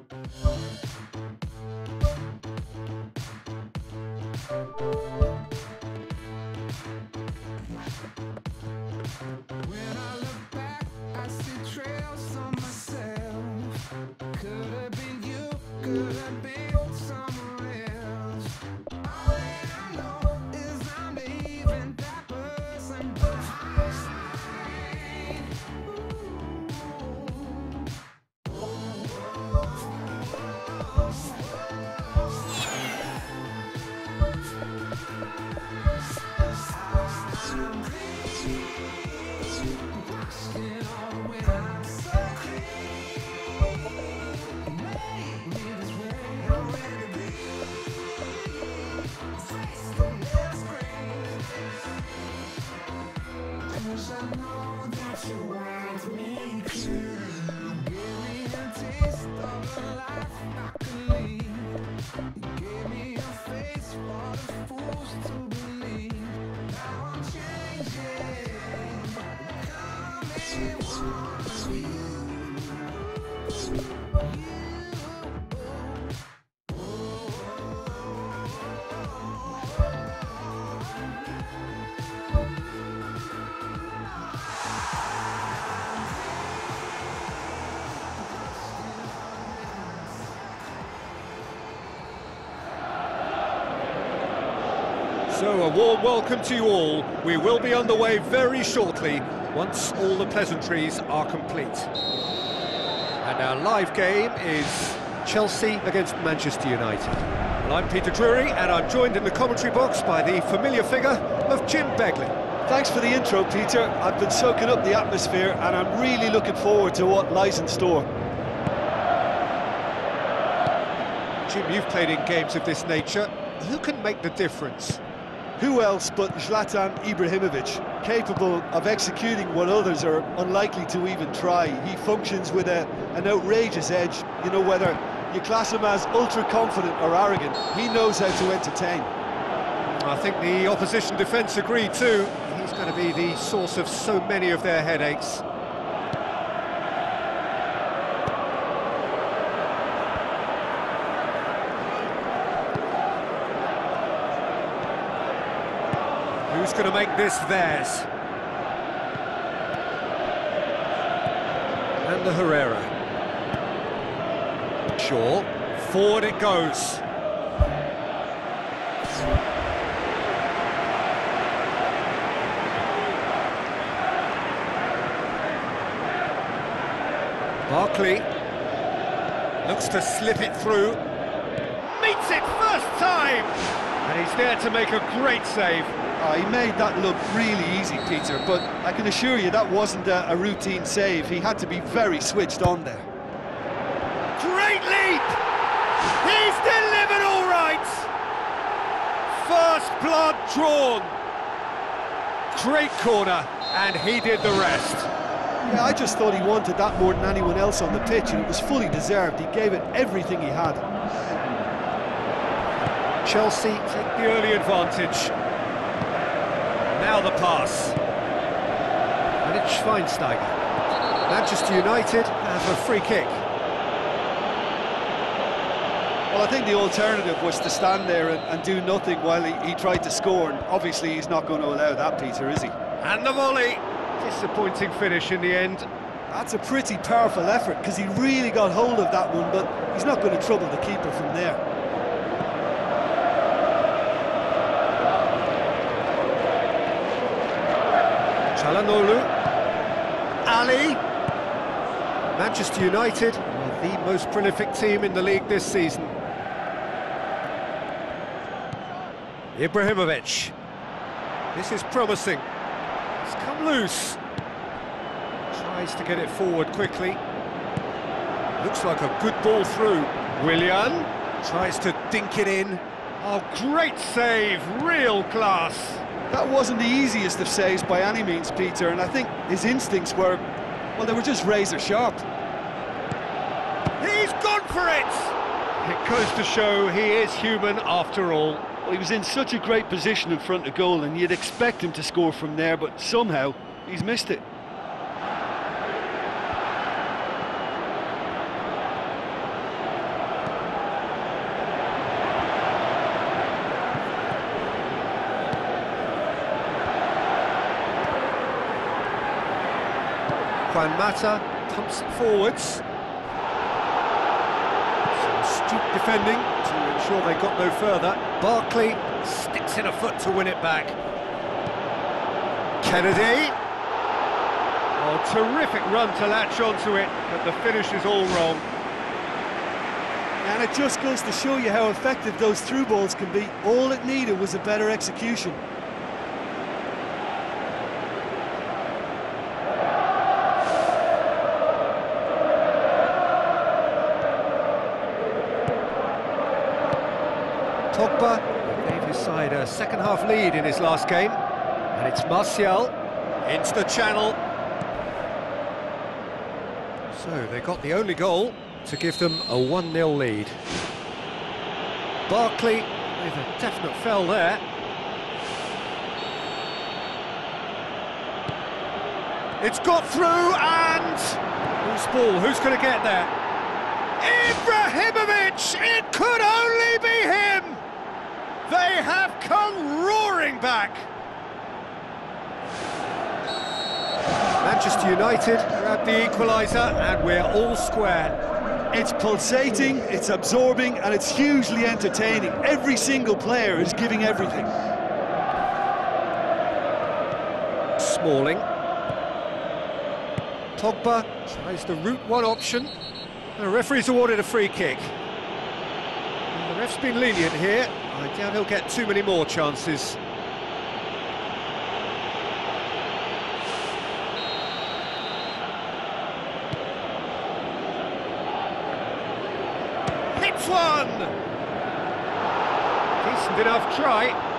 When I look back, I see trails of myself. Could have been you, could have been someone else. All that I know is I'm leaving that person behind. I know that you want me to. You gave me a taste of a life I could lead. You gave me a face for the fools to believe. Now I'm changing, becoming one of you. So a warm welcome to you all. We will be underway very shortly once all the pleasantries are complete. And our live game is Chelsea against Manchester United. Well, I'm Peter Drury and I'm joined in the commentary box by the familiar figure of Jim Beglin. Thanks for the intro, Peter. I've been soaking up the atmosphere and I'm really looking forward to what lies in store. Jim, you've played in games of this nature. Who can make the difference? Who else but Zlatan Ibrahimovic, capable of executing what others are unlikely to even try. He functions with an outrageous edge. You know, whether you class him as ultra-confident or arrogant, he knows how to entertain. I think the opposition defence agree too. He's going to be the source of so many of their headaches. Who's going to make this theirs? And the Herrera. Shaw. Forward it goes. Barkley. Looks to slip it through. Meets it first time! And he's there to make a great save. He made that look really easy, Peter, but I can assure you that wasn't a routine save. He had to be very switched on there. Great leap! He's delivered all right! First blood drawn. Great corner, and he did the rest. Yeah, I just thought he wanted that more than anyone else on the pitch, and it was fully deserved. He gave it everything he had. Chelsea take the early advantage. Now the pass. And it's Schweinsteiger. Manchester United have a free kick. Well, I think the alternative was to stand there and do nothing while he tried to score, and obviously he's not going to allow that, Peter, is he? And the volley. Disappointing finish in the end. That's a pretty powerful effort, because he really got hold of that one, but he's not going to trouble the keeper from there. Çalhanoğlu, Ali. Manchester United are the most prolific team in the league this season. Ibrahimovic. This is promising. It's come loose. Tries to get it forward quickly. Looks like a good ball through. Willian tries to dink it in. Oh, great save, real class. That wasn't the easiest of saves by any means, Peter, and I think his instincts were, well, they were just razor sharp. He's gone for it! It goes to show he is human after all. Well, he was in such a great position in front of goal, and you'd expect him to score from there, but somehow he's missed it. Juan Mata pumps it forwards. Some astute defending to ensure they got no further. Barkley sticks in a foot to win it back. Kennedy. Oh, terrific run to latch onto it, but the finish is all wrong. And it just goes to show you how effective those through balls can be. All it needed was a better execution. Pogba gave his side a second-half lead in his last game, and it's Martial into the channel. So they got the only goal to give them a 1-0 lead. Barkley with a definite foul there. It's got through, and loose ball. Who's going to get there? Ibrahimovic! It could only be him! They have come roaring back. Manchester United grab the equaliser, and we're all square. It's pulsating, it's absorbing, and it's hugely entertaining. Every single player is giving everything. Smalling. Pogba tries the route one option. The referee's awarded a free kick. And the ref's been lenient here. I doubt he'll get too many more chances. Hits one! Decent enough try.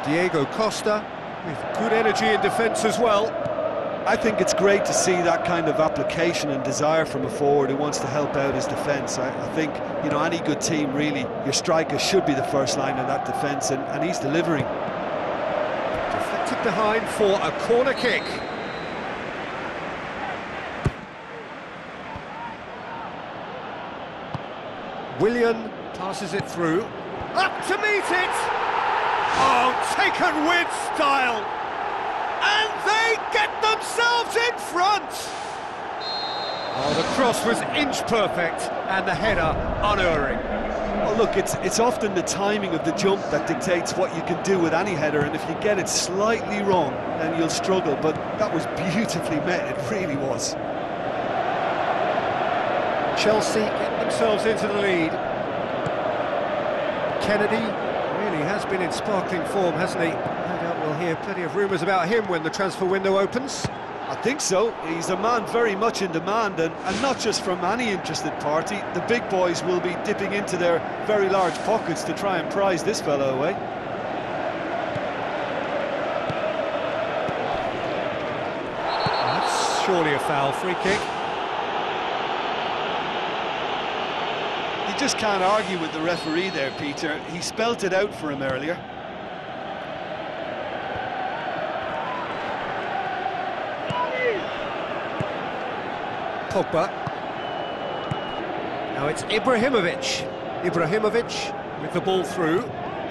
Diego Costa with good energy in defence as well. I think it's great to see that kind of application and desire from a forward who wants to help out his defence. I think, you know, any good team, really, your striker should be the first line of that defence, and he's delivering. Deflected behind for a corner kick. Willian passes it through. Up to meet it! Oh, taken with style! And they get themselves in front! Oh, the cross was inch perfect, and the header unerring. Well, look, it's often the timing of the jump that dictates what you can do with any header, and if you get it slightly wrong, then you'll struggle, but that was beautifully met, it really was. Chelsea get themselves into the lead. Kennedy really has been in sparkling form, hasn't he? No doubt we'll hear plenty of rumours about him when the transfer window opens. I think so. He's a man very much in demand, and not just from any interested party. The big boys will be dipping into their very large pockets to try and prize this fellow away. That's surely a foul. Free kick. You just can't argue with the referee there, Peter. He spelt it out for him earlier. Pogba. Now it's Ibrahimovic. Ibrahimovic with the ball through.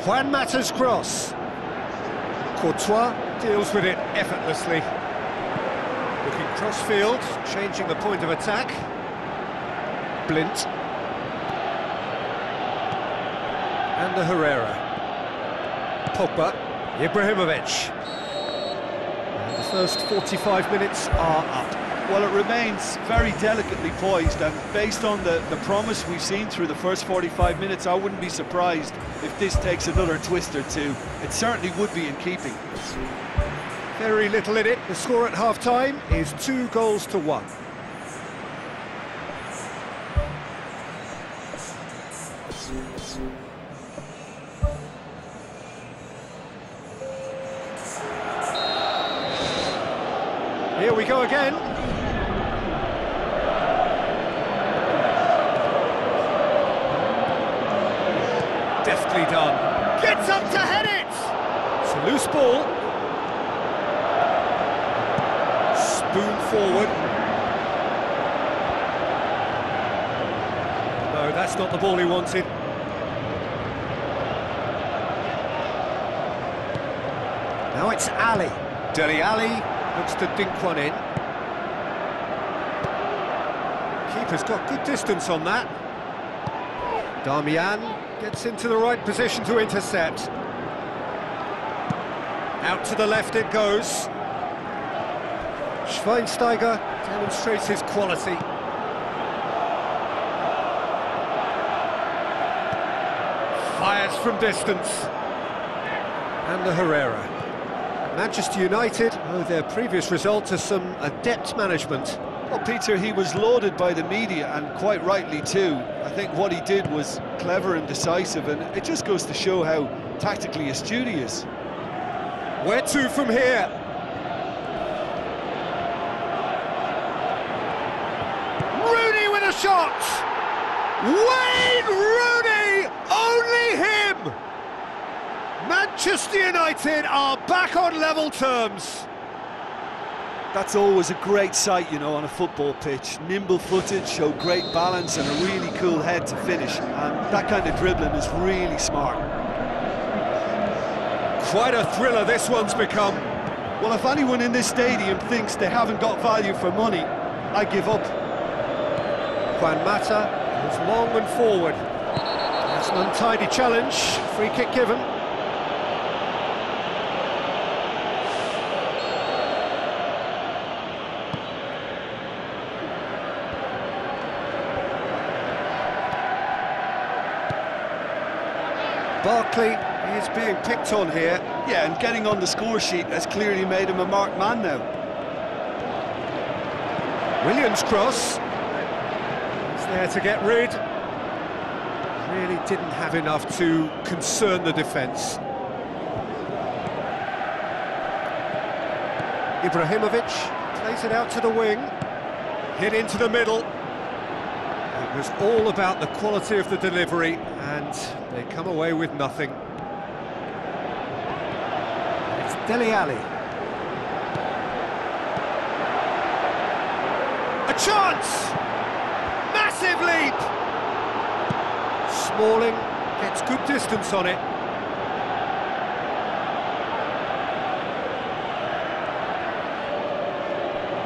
Juan Mata's cross. Courtois deals with it effortlessly. Looking cross-field, changing the point of attack. Blint. And the Herrera. Pogba. Ibrahimovic. And the first 45 minutes are up. Well, it remains very delicately poised, and based on the promise we've seen through the first 45 minutes, I wouldn't be surprised if this takes another twist or two. It certainly would be in keeping. Very little in it. The score at half-time is 2-1. Here we go again. Deftly done. Gets up to head it! It's a loose ball. Spoon forward. That's not the ball he wanted. Now it's Ali. Dele Alli looks to dink one in. Keeper's got good distance on that. Darmian gets into the right position to intercept. Out to the left it goes. Schweinsteiger demonstrates his quality. Fires from distance. And the Herrera. Manchester United owe their previous result to some adept management. Well, Peter, he was lauded by the media, and quite rightly too. I think what he did was clever and decisive, and it just goes to show how tactically astute he is. Where to from here? Rooney with a shot! Wayne Rooney! Only him! Manchester United are back on level terms. That's always a great sight, you know, on a football pitch. Nimble-footed, show great balance and a really cool head to finish. And that kind of dribbling is really smart. Quite a thriller this one's become. Well, if anyone in this stadium thinks they haven't got value for money, I give up. Juan Mata goes long and forward. That's an untidy challenge. Free kick given. Barkley is being picked on here. Yeah, and getting on the score sheet has clearly made him a marked man now. Williams' cross. He's there to get rid. Really didn't have enough to concern the defence. Ibrahimovic plays it out to the wing. Hit into the middle. It was all about the quality of the delivery, and they come away with nothing. It's Dele Alli. A chance! Massive leap! Smalling gets good distance on it.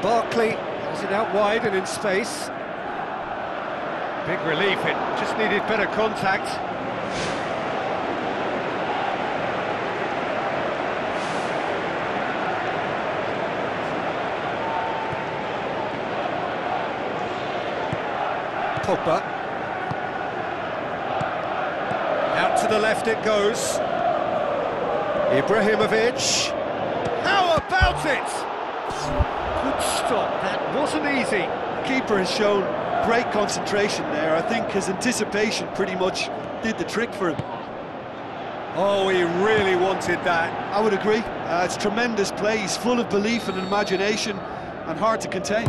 Barkley has it out wide and in space. Big relief, it just needed better contact. Pogba. Out to the left it goes. Ibrahimovic. How about it? Good stop, that wasn't easy. The keeper has shown great concentration there. I think his anticipation pretty much did the trick for him. Oh, he really wanted that. I would agree. It's tremendous play. He's full of belief and imagination and hard to contain.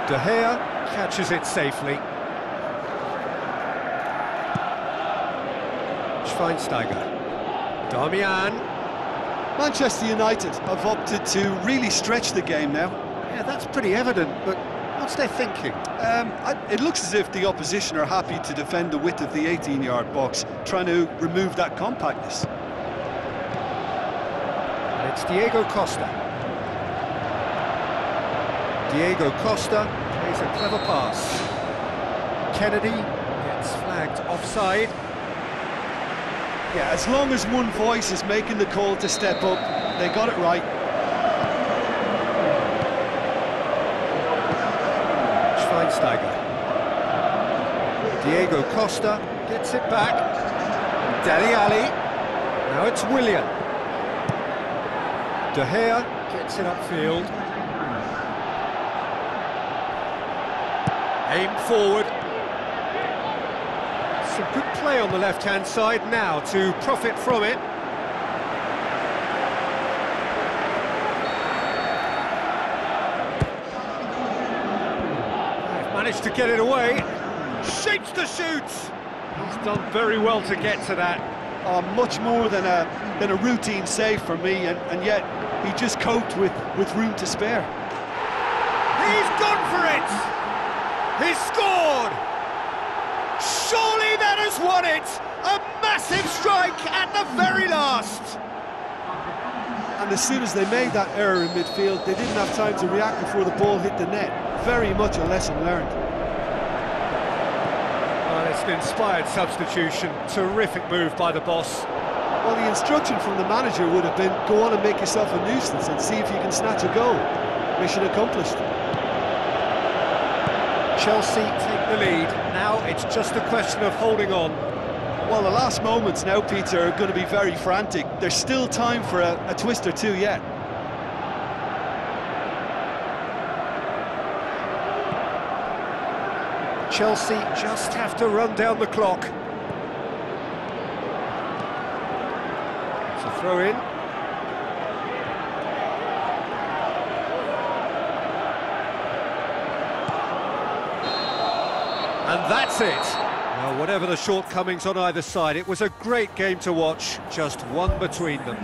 De Gea catches it safely. Schweinsteiger. Darmian. Manchester United have opted to really stretch the game now. Yeah, that's pretty evident, but what's their thinking? It looks as if the opposition are happy to defend the width of the 18-yard box, trying to remove that compactness. And it's Diego Costa. Diego Costa plays a clever pass. Kennedy gets flagged offside. Yeah, as long as one voice is making the call to step up, they got it right. Schweinsteiger. Diego Costa gets it back. Dele Alli. Now it's Willian. De Gea gets it upfield. Aim forward. Some good play on the left-hand side now to profit from it. They've managed to get it away. Shapes to shoot. He's done very well to get to that. Much more than a routine save for me, and yet he just coped with room to spare. He's gone for it! He's scored! Surely that has won it! A massive strike at the very last! And as soon as they made that error in midfield, they didn't have time to react before the ball hit the net. Very much a lesson learned. Well, it's an inspired substitution. Terrific move by the boss. Well, the instruction from the manager would have been, go on and make yourself a nuisance and see if you can snatch a goal. Mission accomplished. Chelsea take the lead. Now it's just a question of holding on. Well, the last moments now, Peter, are going to be very frantic. There's still time for a twist or two yet. Chelsea just have to run down the clock. It's a throw in. And that's it. Well, whatever the shortcomings on either side, it was a great game to watch, just one between them.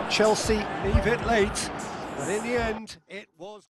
Chelsea leave it late, but in the end, it was...